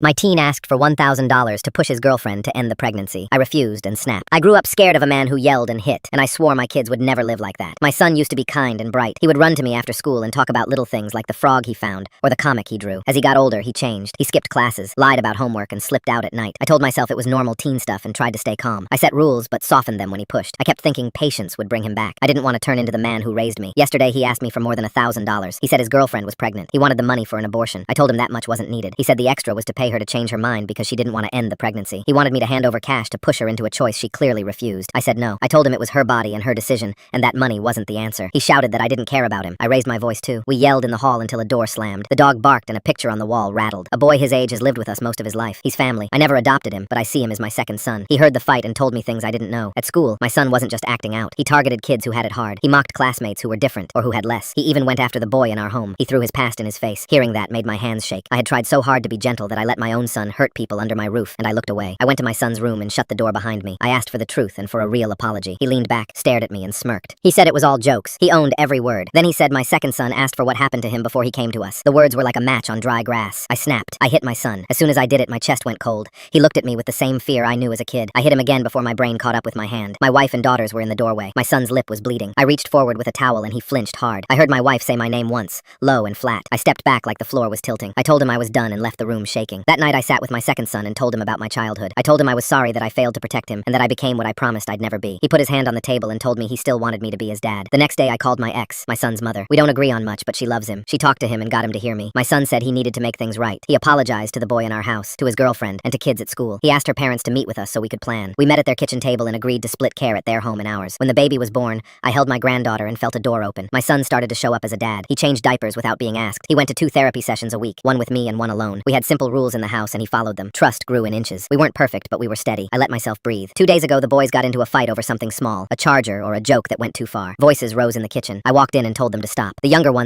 My teen asked for $1,000 to push his girlfriend to end the pregnancy. I refused and snapped. I grew up scared of a man who yelled and hit, and I swore my kids would never live like that. My son used to be kind and bright. He would run to me after school and talk about little things like the frog he found or the comic he drew. As he got older, he changed. He skipped classes, lied about homework, and slipped out at night. I told myself it was normal teen stuff and tried to stay calm. I set rules but softened them when he pushed. I kept thinking patience would bring him back. I didn't want to turn into the man who raised me. Yesterday, he asked me for more than $1,000. He said his girlfriend was pregnant. He wanted the money for an abortion. I told him that much wasn't needed. He said the extra was to pay her to change her mind because she didn't want to end the pregnancy. He wanted me to hand over cash to push her into a choice she clearly refused. I said no. I told him it was her body and her decision, and that money wasn't the answer. He shouted that I didn't care about him. I raised my voice too. We yelled in the hall until a door slammed. The dog barked and a picture on the wall rattled. A boy his age has lived with us most of his life. He's family. I never adopted him, but I see him as my second son. He heard the fight and told me things I didn't know. At school, my son wasn't just acting out. He targeted kids who had it hard. He mocked classmates who were different or who had less. He even went after the boy in our home. He threw his past in his face. Hearing that made my hands shake. I had tried so hard to be gentle that I let my own son hurt people under my roof, and I looked away. I went to my son's room and shut the door behind me. I asked for the truth and for a real apology. He leaned back, stared at me, and smirked. He said it was all jokes. He owned every word. Then he said my second son asked for what happened to him before he came to us. The words were like a match on dry grass. I snapped. I hit my son. As soon as I did it, my chest went cold. He looked at me with the same fear I knew as a kid. I hit him again before my brain caught up with my hand. My wife and daughters were in the doorway. My son's lip was bleeding. I reached forward with a towel and he flinched hard. I heard my wife say my name once, low and flat. I stepped back like the floor was tilting. I told him I was done and left the room shaking. That night I sat with my second son and told him about my childhood. I told him I was sorry that I failed to protect him and that I became what I promised I'd never be. He put his hand on the table and told me he still wanted me to be his dad. The next day I called my ex, my son's mother. We don't agree on much, but she loves him. She talked to him and got him to hear me. My son said he needed to make things right. He apologized to the boy in our house, to his girlfriend, and to kids at school. He asked her parents to meet with us so we could plan. We met at their kitchen table and agreed to split care at their home and ours. When the baby was born, I held my granddaughter and felt a door open. My son started to show up as a dad. He changed diapers without being asked. He went to 2 therapy sessions a week, one with me and one alone. We had simple rules in the house and he followed them. Trust grew in inches. We weren't perfect, but we were steady. I let myself breathe. 2 days ago, the boys got into a fight over something small, a charger or a joke that went too far. Voices rose in the kitchen. I walked in and told them to stop. The younger ones